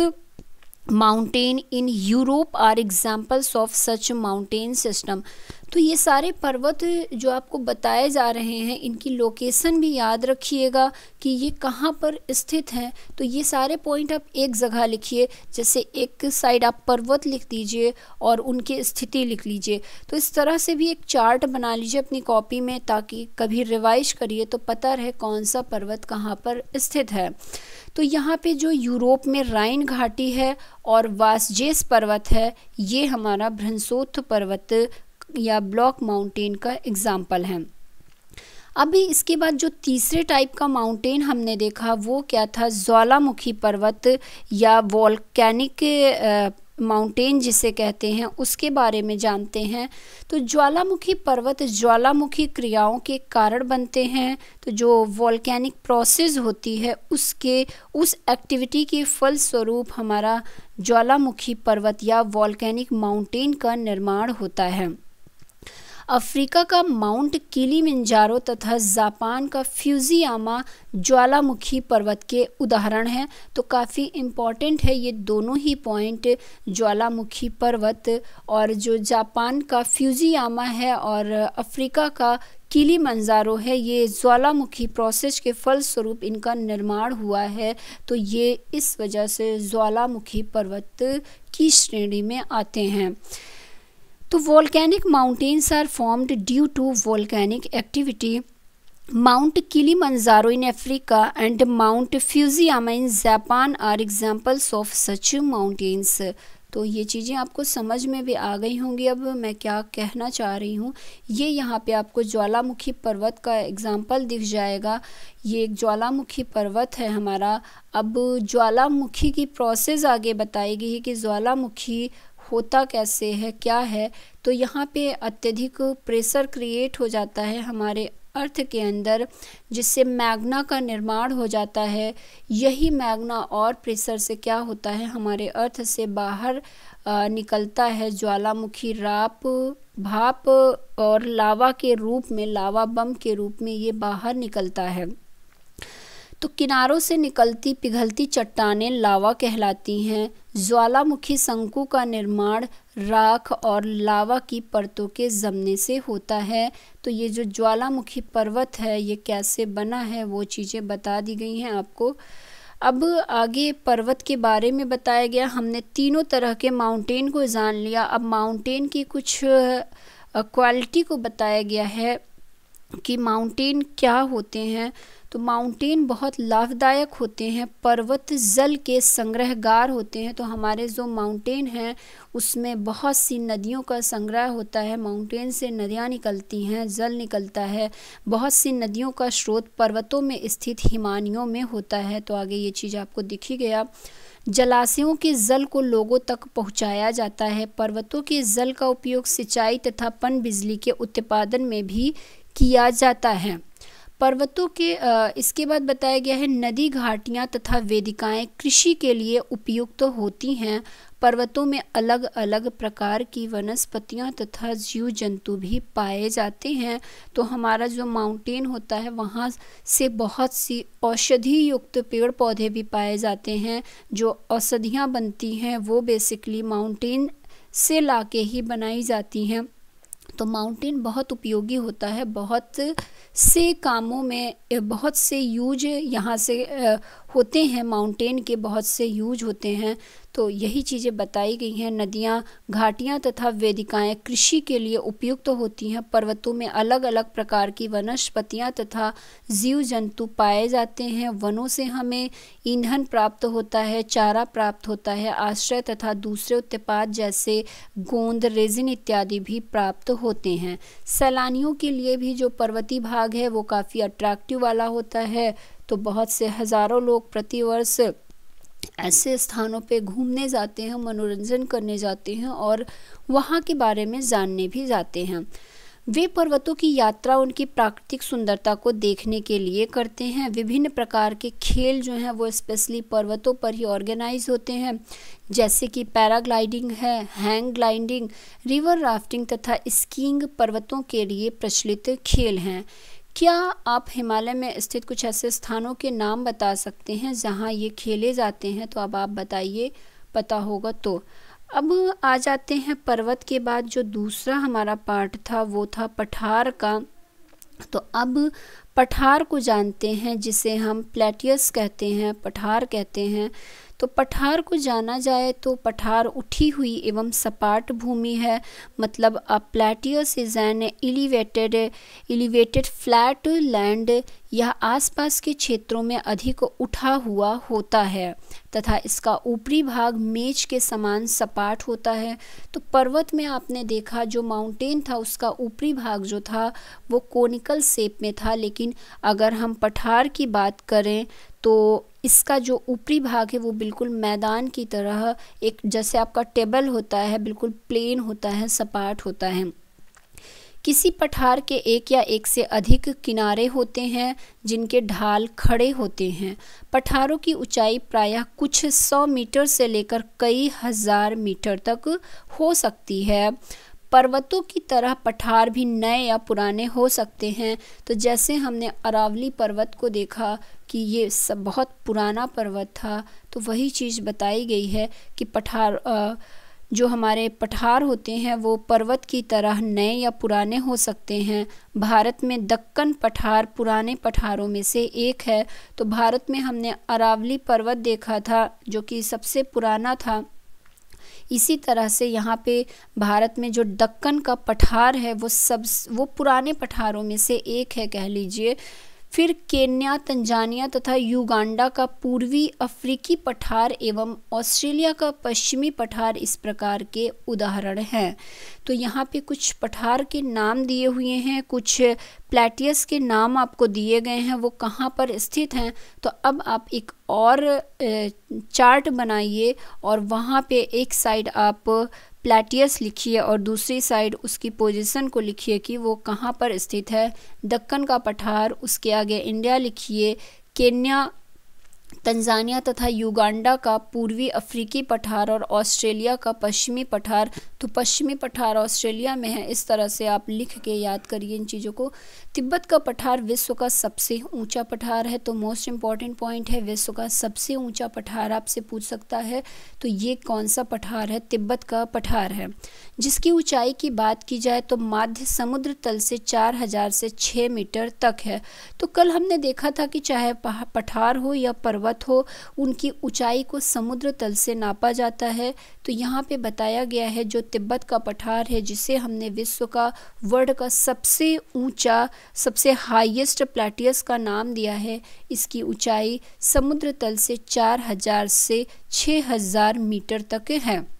[SPEAKER 1] mountain in Europe are examples of such mountain system. तो ये सारे पर्वत जो आपको बताए जा रहे हैं, इनकी लोकेशन भी याद रखिएगा कि ये कहाँ पर स्थित हैं। तो ये सारे पॉइंट आप एक जगह लिखिए, जैसे एक साइड आप पर्वत लिख दीजिए और उनकी स्थिति लिख लीजिए। तो इस तरह से भी एक चार्ट बना लीजिए अपनी कॉपी में, ताकि कभी रिवाइज करिए तो पता रहे कौन सा पर्वत कहाँ पर स्थित है। तो यहाँ पे जो यूरोप में राइन घाटी है और वासजेस पर्वत है, ये हमारा भ्रंशोथ पर्वत या ब्लॉक माउंटेन का एग्जाम्पल है। अभी इसके बाद जो तीसरे टाइप का माउंटेन हमने देखा वो क्या था, ज्वालामुखी पर्वत या वोल्केनिक माउंटेन जिसे कहते हैं, उसके बारे में जानते हैं। तो ज्वालामुखी पर्वत ज्वालामुखी क्रियाओं के कारण बनते हैं। तो जो वोल्केनिक प्रोसेस होती है उस एक्टिविटी के फलस्वरूप हमारा ज्वालामुखी पर्वत या वोल्केनिक माउंटेन का निर्माण होता है। अफ्रीका का माउंट किलिमंजारो तथा जापान का फ्यूजियामा ज्वालामुखी पर्वत के उदाहरण हैं। तो काफ़ी इम्पॉर्टेंट है ये दोनों ही पॉइंट, ज्वालामुखी पर्वत और जो जापान का फ्यूजियामा है और अफ्रीका का किलिमंजारो है, ये ज्वालामुखी प्रोसेस के फलस्वरूप इनका निर्माण हुआ है। तो ये इस वजह से ज्वालामुखी पर्वत की श्रेणी में आते हैं। तो volcanic mountains are formed due to volcanic activity. Mount Kilimanjaro in Africa and Mount Fujiyama in Japan are examples of such mountains. तो ये चीज़ें आपको समझ में भी आ गई होंगी। अब मैं क्या कहना चाह रही हूँ, ये यहाँ पे आपको ज्वालामुखी पर्वत का एग्जाम्पल दिख जाएगा। ये एक ज्वालामुखी पर्वत है हमारा। अब ज्वालामुखी की प्रोसेस आगे बताई गई है कि ज्वालामुखी होता कैसे है, क्या है। तो यहाँ पे अत्यधिक प्रेशर क्रिएट हो जाता है हमारे अर्थ के अंदर, जिससे मैग्ना का निर्माण हो जाता है। यही मैग्ना और प्रेशर से क्या होता है, हमारे अर्थ से बाहर निकलता है ज्वालामुखी राप, भाप और लावा के रूप में, लावा बम के रूप में ये बाहर निकलता है। तो किनारों से निकलती पिघलती चट्टानें लावा कहलाती हैं। ज्वालामुखी शंकु का निर्माण राख और लावा की परतों के जमने से होता है। तो ये जो ज्वालामुखी पर्वत है ये कैसे बना है वो चीज़ें बता दी गई हैं आपको। अब आगे पर्वत के बारे में बताया गया। हमने तीनों तरह के माउंटेन को जान लिया। अब माउंटेन की कुछ क्वालिटी को बताया गया है कि माउंटेन क्या होते हैं। तो माउंटेन बहुत लाभदायक होते हैं, पर्वत जल के संग्रहगार होते हैं। तो हमारे जो माउंटेन हैं उसमें बहुत सी नदियों का संग्रह होता है। माउंटेन से नदियाँ निकलती हैं, जल निकलता है। बहुत सी नदियों का स्रोत पर्वतों में स्थित हिमानियों में होता है। तो आगे ये चीज़ आपको दिख ही गया। जलाशयों के जल को लोगों तक पहुंचाया जाता है। पर्वतों के जल का उपयोग सिंचाई तथा पनबिजली के उत्पादन में भी किया जाता है। पर्वतों के इसके बाद बताया गया है नदी, घाटियाँ तथा वेदिकाएं कृषि के लिए उपयुक्त होती हैं। पर्वतों में अलग अलग प्रकार की वनस्पतियाँ तथा जीव जंतु भी पाए जाते हैं। तो हमारा जो माउंटेन होता है वहाँ से बहुत सी औषधि युक्त पेड़ पौधे भी पाए जाते हैं। जो औषधियाँ बनती हैं वो बेसिकली माउंटेन से लाके ही बनाई जाती हैं। तो माउंटेन बहुत उपयोगी होता है, बहुत से कामों में बहुत से यूज यहाँ से होते हैं। माउंटेन के बहुत से यूज होते हैं। तो यही चीज़ें बताई गई हैं। नदियाँ, घाटियाँ तथा वेदिकाएं कृषि के लिए उपयुक्त होती हैं। पर्वतों में अलग अलग प्रकार की वनस्पतियाँ तथा जीव जंतु पाए जाते हैं। वनों से हमें ईंधन प्राप्त होता है, चारा प्राप्त होता है, आश्रय तथा दूसरे उत्पाद जैसे गोंद, रेजिन इत्यादि भी प्राप्त होते हैं। सैलानियों के लिए भी जो पर्वतीय भाग है वो काफ़ी अट्रैक्टिव वाला होता है। तो बहुत से हज़ारों लोग प्रतिवर्ष ऐसे स्थानों पे घूमने जाते हैं, मनोरंजन करने जाते हैं और वहाँ के बारे में जानने भी जाते हैं। वे पर्वतों की यात्रा उनकी प्राकृतिक सुंदरता को देखने के लिए करते हैं। विभिन्न प्रकार के खेल जो हैं वो स्पेशली पर्वतों पर ही ऑर्गेनाइज होते हैं, जैसे कि पैराग्लाइडिंग है, हैंग ग्लाइडिंग, रिवर राफ्टिंग तथा स्कीइंग पर्वतों के लिए प्रचलित खेल हैं। क्या आप हिमालय में स्थित कुछ ऐसे स्थानों के नाम बता सकते हैं जहां ये खेले जाते हैं? तो अब आप बताइए, पता होगा तो। अब आ जाते हैं पर्वत के बाद जो दूसरा हमारा पार्ट था वो था पठार का। तो अब पठार को जानते हैं, जिसे हम प्लेटियस कहते हैं, पठार कहते हैं। तो पठार को जाना जाए तो पठार उठी हुई एवं सपाट भूमि है। मतलब a plateaus is an elevated flat land. यह आसपास के क्षेत्रों में अधिक उठा हुआ होता है तथा इसका ऊपरी भाग मेज के समान सपाट होता है। तो पर्वत में आपने देखा जो माउंटेन था उसका ऊपरी भाग जो था वो कोनिकल शेप में था, लेकिन अगर हम पठार की बात करें तो इसका जो ऊपरी भाग है वो बिल्कुल मैदान की तरह, एक जैसे आपका टेबल होता है, बिल्कुल प्लेन होता है, सपाट होता है। किसी पठार के एक या एक से अधिक किनारे होते हैं जिनके ढाल खड़े होते हैं। पठारों की ऊंचाई प्रायः कुछ 100 मीटर से लेकर कई हजार मीटर तक हो सकती है। पर्वतों की तरह पठार भी नए या पुराने हो सकते हैं। तो जैसे हमने अरावली पर्वत को देखा कि ये सब बहुत पुराना पर्वत था, तो वही चीज़ बताई गई है कि पठार जो हमारे पठार होते हैं वो पर्वत की तरह नए या पुराने हो सकते हैं। भारत में दक्कन पठार पुराने पठारों में से एक है। तो भारत में हमने अरावली पर्वत देखा था जो कि सबसे पुराना था। इसी तरह से यहाँ पे भारत में जो दक्कन का पठार है वो पुराने पठारों में से एक है, कह लीजिए। फिर केन्या, तंजानिया तथा युगांडा का पूर्वी अफ्रीकी पठार एवं ऑस्ट्रेलिया का पश्चिमी पठार इस प्रकार के उदाहरण हैं। तो यहाँ पे कुछ पठार के नाम दिए हुए हैं, कुछ प्लेटियस के नाम आपको दिए गए हैं, वो कहाँ पर स्थित हैं। तो अब आप एक और चार्ट बनाइए और वहाँ पे एक साइड आप प्लेटियस लिखिए और दूसरी साइड उसकी पोजीशन को लिखिए कि वो कहाँ पर स्थित है। दक्कन का पठार, उसके आगे इंडिया लिखिए, केन्या, तंजानिया तथा युगांडा का पूर्वी अफ्रीकी पठार और ऑस्ट्रेलिया का पश्चिमी पठार। तो पश्चिमी पठार ऑस्ट्रेलिया में है। इस तरह से आप लिख के याद करिए इन चीज़ों को। तिब्बत का पठार विश्व का सबसे ऊंचा पठार है। तो मोस्ट इम्पॉर्टेंट पॉइंट है, विश्व का सबसे ऊंचा पठार आपसे पूछ सकता है। तो ये कौन सा पठार है? तिब्बत का पठार है। जिसकी ऊंचाई की बात की जाए तो माध्य समुद्र तल से 4000 से 6 मीटर तक है। तो कल हमने देखा था कि चाहे पठार हो या पर्वत हो, उनकी ऊंचाई को समुद्र तल से नापा जाता है। तो यहाँ पे बताया गया है जो तिब्बत का पठार है, जिसे हमने विश्व का वर्ल्ड का सबसे ऊंचा, सबसे हाईएस्ट प्लेटियस का नाम दिया है, इसकी ऊंचाई समुद्र तल से 4000 से 6000 मीटर तक है।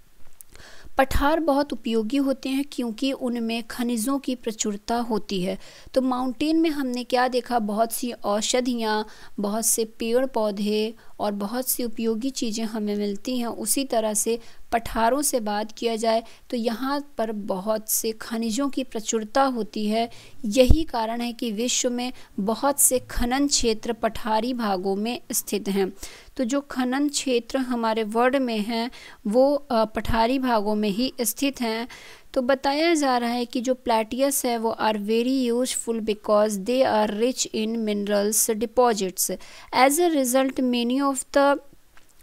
[SPEAKER 1] पठार बहुत उपयोगी होते हैं क्योंकि उनमें खनिजों की प्रचुरता होती है। तो माउंटेन में हमने क्या देखा? बहुत सी औषधियाँ, बहुत से पेड़ पौधे और बहुत सी उपयोगी चीज़ें हमें मिलती हैं। उसी तरह से पठारों से बात किया जाए तो यहाँ पर बहुत से खनिजों की प्रचुरता होती है। यही कारण है कि विश्व में बहुत से खनन क्षेत्र पठारी भागों में स्थित हैं। तो जो खनन क्षेत्र हमारे वर्ल्ड में हैं वो पठारी भागों में ही स्थित हैं। तो बताया जा रहा है कि जो प्लेटियस है वो are very useful because they are rich in minerals deposits. As a result many of the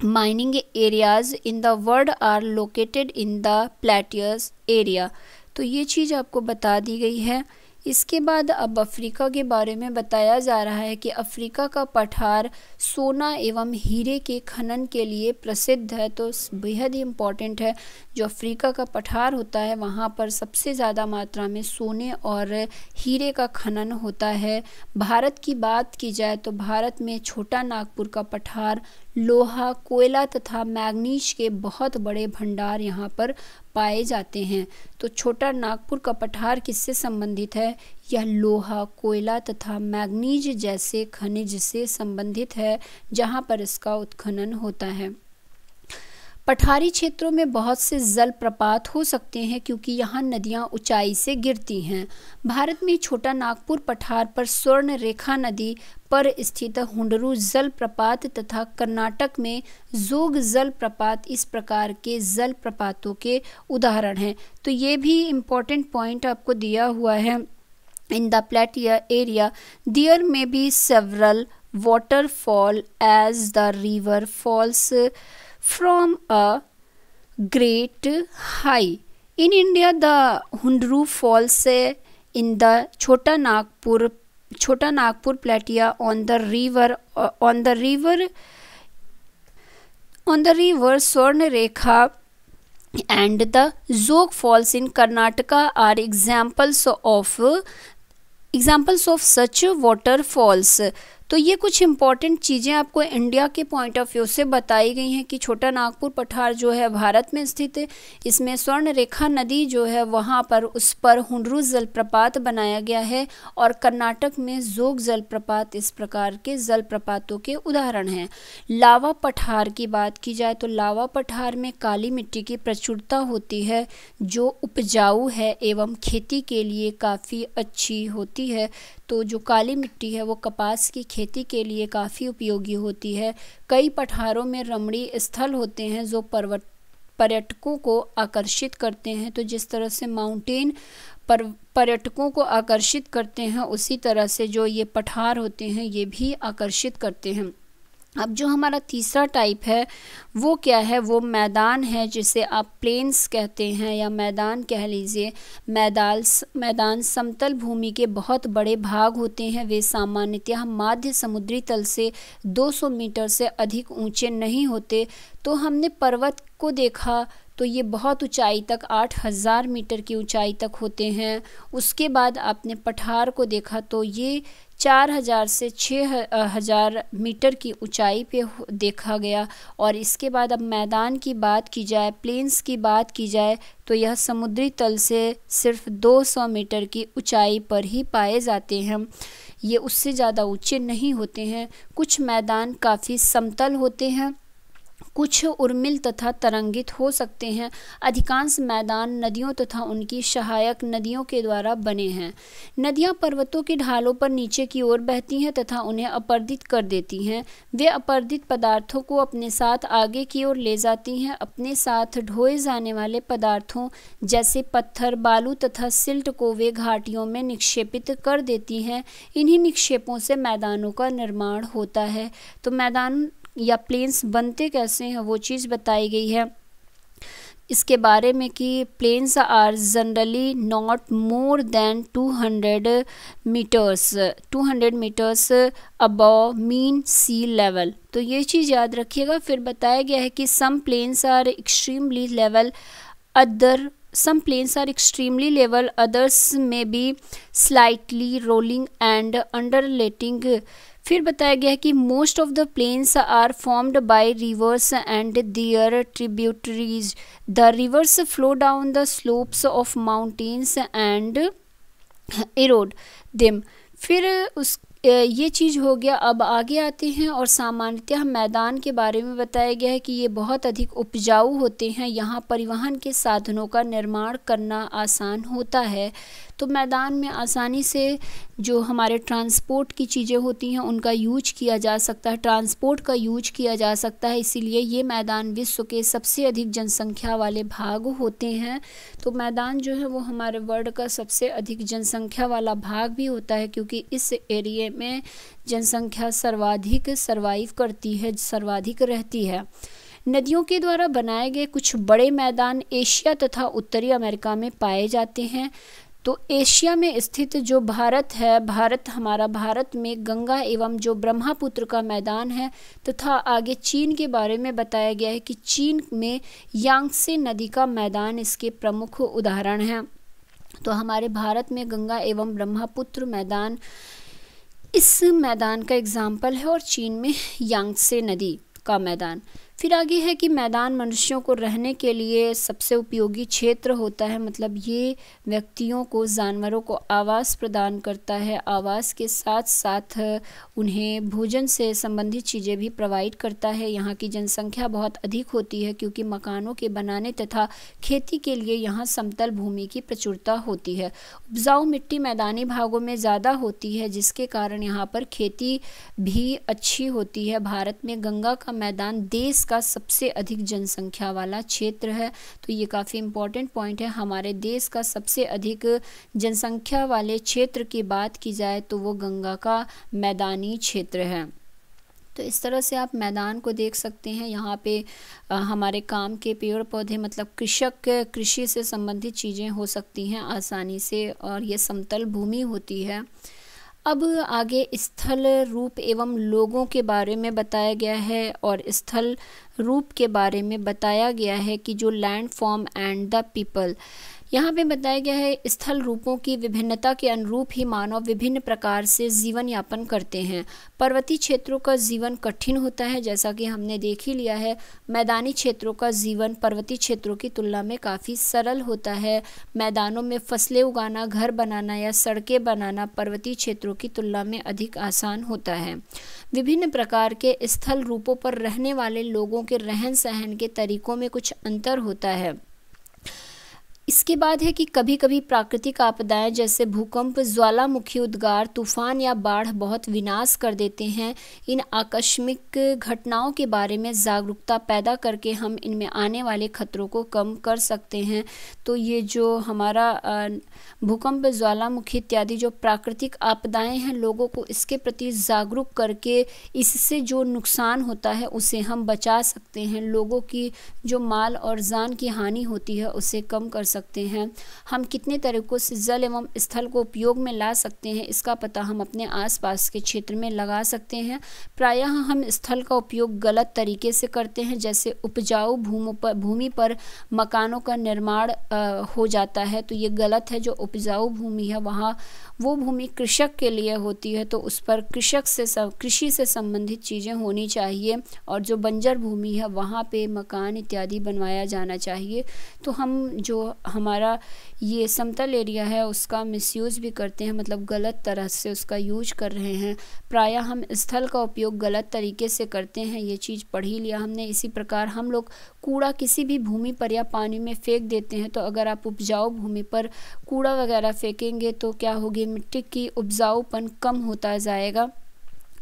[SPEAKER 1] mining areas in the world are located in the plateaus area। तो ये चीज़ आपको बता दी गई है। इसके बाद अब अफ्रीका के बारे में बताया जा रहा है कि अफ्रीका का पठार सोना एवं हीरे के खनन के लिए प्रसिद्ध है। तो बेहद ही इम्पॉर्टेंट है। जो अफ्रीका का पठार होता है वहाँ पर सबसे ज़्यादा मात्रा में सोने और हीरे का खनन होता है। भारत की बात की जाए तो भारत में छोटा नागपुर का पठार लोहा, कोयला तथा मैग्नीज के बहुत बड़े भंडार यहाँ पर पाए जाते हैं। तो छोटा नागपुर का पठार किससे संबंधित है? यह लोहा, कोयला तथा मैग्नीज जैसे खनिज से संबंधित है जहाँ पर इसका उत्खनन होता है। पठारी क्षेत्रों में बहुत से जलप्रपात हो सकते हैं क्योंकि यहाँ नदियाँ ऊंचाई से गिरती हैं। भारत में छोटा नागपुर पठार पर स्वर्ण रेखा नदी पर स्थित हुंडरू जलप्रपात तथा कर्नाटक में जोग जलप्रपात इस प्रकार के जलप्रपातों के उदाहरण हैं। तो ये भी इम्पोर्टेंट पॉइंट आपको दिया हुआ है। In the plateau area there may be several waterfall as the river falls from a great high. In India, the Hundru Falls in the Chota Nagpur plateau on the river Swarnarekha and the Zog Falls in Karnataka are examples of such waterfalls। तो ये कुछ important चीज़ें आपको India के point of view से बताई गई हैं कि छोटा नागपुर पठार जो है भारत में स्थित है। इसमें स्वर्ण रेखा नदी जो है वहाँ पर उस पर हुंडरू जलप्रपात बनाया गया है और कर्नाटक में जोग जलप्रपात इस प्रकार के जलप्रपातों के उदाहरण हैं। लावा पठार की बात की जाए तो लावा पठार में काली मिट्टी की प्रचुरता होती है जो उपजाऊ है एवं खेती के लिए काफ़ी अच्छी होती है। तो जो काली मिट्टी है वो कपास की खेती के लिए काफ़ी उपयोगी होती है। कई पठारों में रमणीय स्थल होते हैं जो पर्यटकों को आकर्षित करते हैं। तो जिस तरह से माउंटेन पर्यटकों को आकर्षित करते हैं उसी तरह से जो ये पठार होते हैं ये भी आकर्षित करते हैं। अब जो हमारा तीसरा टाइप है वो क्या है? वो मैदान है जिसे आप प्लेन्स कहते हैं या मैदान कह लीजिए। मैदान समतल भूमि के बहुत बड़े भाग होते हैं। वे सामान्यतः माध्य समुद्री तल से 200 मीटर से अधिक ऊंचे नहीं होते। तो हमने पर्वत को देखा तो ये बहुत ऊंचाई तक 8000 मीटर की ऊंचाई तक होते हैं। उसके बाद आपने पठार को देखा तो ये 4000 से 6000 मीटर की ऊंचाई पे देखा गया। और इसके बाद अब मैदान की बात की जाए, प्लेन्स की बात की जाए तो यह समुद्री तल से सिर्फ 200 मीटर की ऊंचाई पर ही पाए जाते हैं। ये उससे ज़्यादा ऊंचे नहीं होते हैं। कुछ मैदान काफ़ी समतल होते हैं, कुछ उर्मिल तथा तरंगित हो सकते हैं। अधिकांश मैदान नदियों तथा उनकी सहायक नदियों के द्वारा बने हैं। नदियां पर्वतों की ढालों पर नीचे की ओर बहती हैं तथा उन्हें अपर्दित कर देती हैं। वे अपर्दित पदार्थों को अपने साथ आगे की ओर ले जाती हैं। अपने साथ ढोए जाने वाले पदार्थों जैसे पत्थर, बालू तथा सिल्ट को वे घाटियों में निक्षेपित कर देती हैं। इन्हीं निक्षेपों से मैदानों का निर्माण होता है। तो मैदान या प्लेन्स बनते कैसे हैं वो चीज़ बताई गई है इसके बारे में कि plains are generally not more than 200 metres above mean sea level. तो ये चीज़ याद रखिएगा। फिर बताया गया है कि some plains are extremely level, others may be slightly rolling and undulating। फिर बताया गया है कि most of the plains are formed by rivers and their tributaries. The rivers flow down the slopes of mountains and erode them. फिर ये चीज़ हो गया। अब आगे आते हैं और सामान्यतः मैदान के बारे में बताया गया है कि ये बहुत अधिक उपजाऊ होते हैं, यहाँ परिवहन के साधनों का निर्माण करना आसान होता है। तो मैदान में आसानी से जो हमारे ट्रांसपोर्ट की चीज़ें होती हैं उनका यूज किया जा सकता है, ट्रांसपोर्ट का यूज किया जा सकता है, इसीलिए ये मैदान विश्व के सबसे अधिक जनसंख्या वाले भाग होते हैं। तो मैदान जो है वो हमारे वर्ल्ड का सबसे अधिक जनसंख्या वाला भाग भी होता है, क्योंकि इस एरिया में जनसंख्या सर्वाधिक सर्वाइव करती है, सर्वाधिक रहती है। नदियों के द्वारा बनाए गए कुछ बड़े मैदान एशिया तथा उत्तरी अमेरिका में पाए जाते हैं। तो एशिया में स्थित जो भारत है, भारत में गंगा एवं जो ब्रह्मपुत्र का मैदान है, तथा आगे चीन के बारे में बताया गया है कि चीन में यांगत्से नदी का मैदान इसके प्रमुख उदाहरण हैं। तो हमारे भारत में गंगा एवं ब्रह्मपुत्र मैदान इस मैदान का एग्जाम्पल है, और चीन में यांगत्से नदी का मैदान। फिर आगे है कि मैदान मनुष्यों को रहने के लिए सबसे उपयोगी क्षेत्र होता है, मतलब ये व्यक्तियों को, जानवरों को आवास प्रदान करता है, आवास के साथ साथ उन्हें भोजन से संबंधित चीज़ें भी प्रोवाइड करता है। यहाँ की जनसंख्या बहुत अधिक होती है क्योंकि मकानों के बनाने तथा खेती के लिए यहाँ समतल भूमि की प्रचुरता होती है। उपजाऊ मिट्टी मैदानी भागों में ज़्यादा होती है, जिसके कारण यहाँ पर खेती भी अच्छी होती है। भारत में गंगा का मैदान देश का सबसे अधिक जनसंख्या वाला क्षेत्र है। तो ये काफ़ी इम्पोर्टेंट पॉइंट है। हमारे देश का सबसे अधिक जनसंख्या वाले क्षेत्र की बात की जाए तो वो गंगा का मैदानी क्षेत्र है। तो इस तरह से आप मैदान को देख सकते हैं। यहाँ पे हमारे काम के पेड़ पौधे, मतलब कृषि से संबंधित चीज़ें हो सकती हैं आसानी से, और ये समतल भूमि होती है। अब आगे स्थल रूप एवं लोगों के बारे में बताया गया है, और स्थल रूप के बारे में बताया गया है कि जो land form and the people, यहाँ पे बताया गया है स्थल रूपों की विभिन्नता के अनुरूप ही मानव विभिन्न प्रकार से जीवन यापन करते हैं। पर्वतीय क्षेत्रों का जीवन कठिन होता है, जैसा कि हमने देख ही लिया है। मैदानी क्षेत्रों का जीवन पर्वतीय क्षेत्रों की तुलना में काफ़ी सरल होता है। मैदानों में फसलें उगाना, घर बनाना या सड़कें बनाना पर्वतीय क्षेत्रों की तुलना में अधिक आसान होता है। विभिन्न प्रकार के स्थल रूपों पर रहने वाले लोगों के रहन सहन के तरीकों में कुछ अंतर होता है। इसके बाद है कि कभी कभी प्राकृतिक आपदाएं जैसे भूकंप, ज्वालामुखी उद्गार, तूफान या बाढ़ बहुत विनाश कर देते हैं। इन आकस्मिक घटनाओं के बारे में जागरूकता पैदा करके हम इनमें आने वाले खतरों को कम कर सकते हैं। तो ये जो हमारा भूकंप, ज्वालामुखी इत्यादि जो प्राकृतिक आपदाएं हैं, लोगों को इसके प्रति जागरूक करके इससे जो नुकसान होता है उसे हम बचा सकते हैं। लोगों की जो माल और जान की हानि होती है उसे कम कर सकते हैं। हम कितने तरीकों से जल एवं स्थल को उपयोग में ला सकते हैं, इसका पता हम अपने आसपास के क्षेत्र में लगा सकते हैं। प्रायः हम स्थल का उपयोग गलत तरीके से करते हैं, जैसे उपजाऊ भूमि पर मकानों का निर्माण हो जाता है। तो ये गलत है। जो उपजाऊ भूमि है वहाँ वो भूमि कृषक के लिए होती है, तो उस पर कृषि से संबंधित चीज़ें होनी चाहिए, और जो बंजर भूमि है वहाँ पे मकान इत्यादि बनवाया जाना चाहिए। तो हम जो हमारा ये समतल एरिया है उसका मिसयूज़ भी करते हैं, मतलब गलत तरह से उसका यूज कर रहे हैं। प्रायः हम स्थल का उपयोग गलत तरीके से करते हैं, ये चीज़ पढ़ ही लिया हमने। इसी प्रकार हम लोग कूड़ा किसी भी भूमि पर या पानी में फेंक देते हैं। तो अगर आप उपजाऊ भूमि पर कूड़ा वगैरह फेंकेंगे तो क्या होगी, मिट्टी की उपजाऊपन कम होता जाएगा।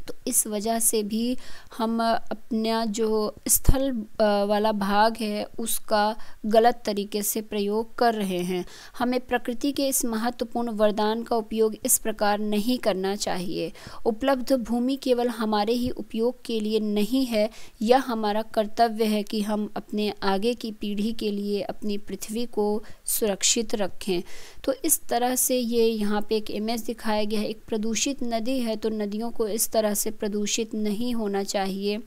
[SPEAKER 1] तो इस वजह से भी हम अपना जो स्थल वाला भाग है उसका गलत तरीके से प्रयोग कर रहे हैं। हमें प्रकृति के इस महत्वपूर्ण वरदान का उपयोग इस प्रकार नहीं करना चाहिए। उपलब्ध भूमि केवल हमारे ही उपयोग के लिए नहीं है, यह हमारा कर्तव्य है कि हम अपने आगे की पीढ़ी के लिए अपनी पृथ्वी को सुरक्षित रखें। तो इस तरह से ये यहाँ पे एक इमेज दिखाया गया है। एक प्रदूषित नदी है, तो नदियों को इस तरह से प्रदूषित नहीं होना चाहिए।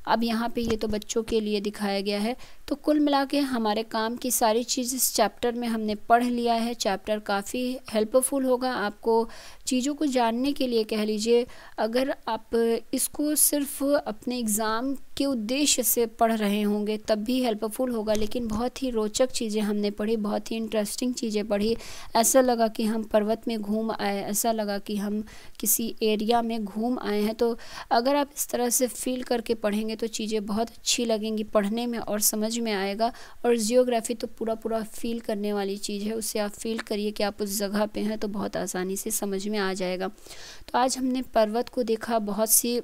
[SPEAKER 1] अब यहाँ पे ये तो बच्चों के लिए दिखाया गया है। तो कुल मिला के हमारे काम की सारी चीज़ इस चैप्टर में हमने पढ़ लिया है। चैप्टर काफ़ी हेल्पफुल होगा आपको चीज़ों को जानने के लिए, कह लीजिए। अगर आप इसको सिर्फ अपने एग्ज़ाम के उद्देश्य से पढ़ रहे होंगे तब भी हेल्पफुल होगा, लेकिन बहुत ही रोचक चीज़ें हमने पढ़ी, बहुत ही इंटरेस्टिंग चीज़ें पढ़ी। ऐसा लगा कि हम पर्वत में घूम आए, ऐसा लगा कि हम किसी एरिया में घूम आए हैं। तो अगर आप इस तरह से फील करके पढ़ेंगे तो चीज़ें बहुत अच्छी लगेंगी पढ़ने में और समझ में आएगा। और जियोग्राफी तो पूरा फील करने वाली चीज़ है, उससे आप फील करिए कि आप उस जगह पे हैं तो बहुत आसानी से समझ में आ जाएगा। तो आज हमने पर्वत को देखा, बहुत सी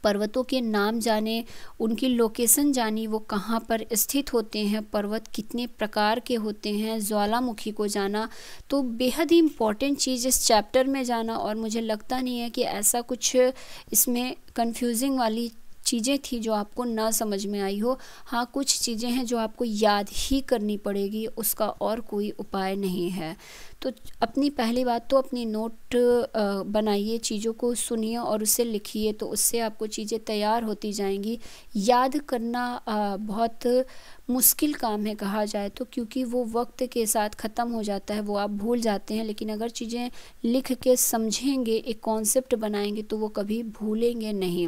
[SPEAKER 1] पर्वतों के नाम जाने, उनकी लोकेशन जानी, वो कहाँ पर स्थित होते हैं, पर्वत कितने प्रकार के होते हैं, ज्वालामुखी को जाना। तो बेहद ही इम्पॉर्टेंट चीज़ इस चैप्टर में जाना। और मुझे लगता नहीं है कि ऐसा कुछ इसमें कंफ्यूजिंग वाली चीज़ें थी जो आपको ना समझ में आई हो। हाँ, कुछ चीज़ें हैं जो आपको याद ही करनी पड़ेगी, उसका और कोई उपाय नहीं है। तो अपनी पहली बात तो अपनी नोट बनाइए, चीज़ों को सुनिए और उसे लिखिए, तो उससे आपको चीज़ें तैयार होती जाएंगी। याद करना बहुत मुश्किल काम है कहा जाए तो, क्योंकि वो वक्त के साथ ख़त्म हो जाता है, वो आप भूल जाते हैं। लेकिन अगर चीज़ें लिख के समझेंगे, एक कॉन्सेप्ट बनाएंगे, तो वो कभी भूलेंगे नहीं।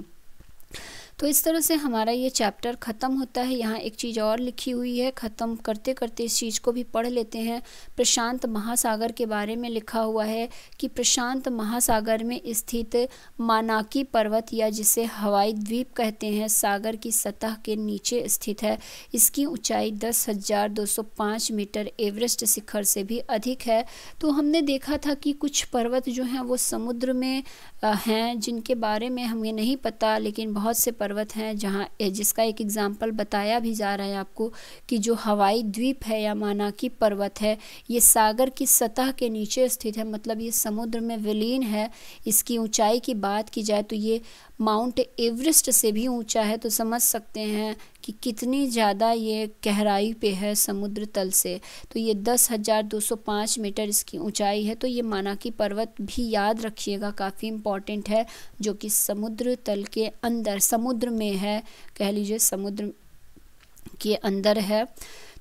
[SPEAKER 1] तो इस तरह से हमारा ये चैप्टर ख़त्म होता है। यहाँ एक चीज़ और लिखी हुई है, ख़त्म करते करते इस चीज़ को भी पढ़ लेते हैं। प्रशांत महासागर के बारे में लिखा हुआ है कि प्रशांत महासागर में स्थित मानाकी पर्वत, या जिसे हवाई द्वीप कहते हैं, सागर की सतह के नीचे स्थित है। इसकी ऊंचाई 10,205 मीटर एवरेस्ट शिखर से भी अधिक है। तो हमने देखा था कि कुछ पर्वत जो हैं वो समुद्र में हैं, जिनके बारे में हमें नहीं पता, लेकिन बहुत से पर्वत हैं जहाँ जिसका एक एग्जाम्पल बताया भी जा रहा है आपको कि जो हवाई द्वीप है या मानाकी पर्वत है, ये सागर की सतह के नीचे स्थित है, मतलब ये समुद्र में विलीन है। इसकी ऊंचाई की बात की जाए तो ये माउंट एवरेस्ट से भी ऊंचा है। तो समझ सकते हैं कि कितनी ज़्यादा ये गहराई पे है समुद्र तल से। तो ये 10,205 मीटर इसकी ऊंचाई है। तो ये मानाकी पर्वत भी याद रखिएगा, काफ़ी इम्पॉर्टेंट है, जो कि समुद्र तल के अंदर, समुद्र में है, कह लीजिए समुद्र के अंदर है।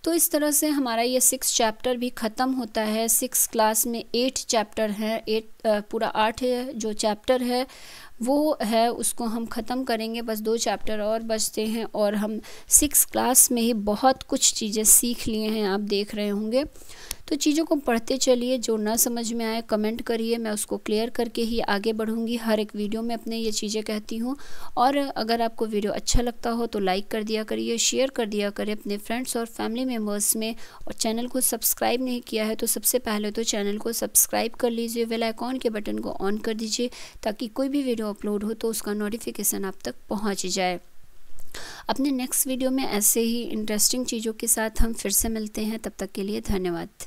[SPEAKER 1] तो इस तरह से हमारा ये 6 चैप्टर भी ख़त्म होता है। 6 क्लास में 8 चैप्टर हैं, 8 पूरा 8 जो चैप्टर है वो है, उसको हम ख़त्म करेंगे। बस 2 चैप्टर और बचते हैं और हम 6 क्लास में ही बहुत कुछ चीज़ें सीख लिए हैं, आप देख रहे होंगे। तो चीज़ों को पढ़ते चलिए, जो ना समझ में आए कमेंट करिए, मैं उसको क्लियर करके ही आगे बढ़ूँगी। हर एक वीडियो में अपने ये चीज़ें कहती हूँ। और अगर आपको वीडियो अच्छा लगता हो तो लाइक कर दिया करिए, शेयर कर दिया करिए अपने फ्रेंड्स और फैमिली मेम्बर्स में। और चैनल को सब्सक्राइब नहीं किया है तो सबसे पहले तो चैनल को सब्सक्राइब कर लीजिए, बेल आइकॉन के बटन को ऑन कर दीजिए, ताकि कोई भी वीडियो अपलोड हो तो उसका नोटिफिकेशन आप तक पहुँच जाए। अपने नेक्स्ट वीडियो में ऐसे ही इंटरेस्टिंग चीज़ों के साथ हम फिर से मिलते हैं, तब तक के लिए धन्यवाद।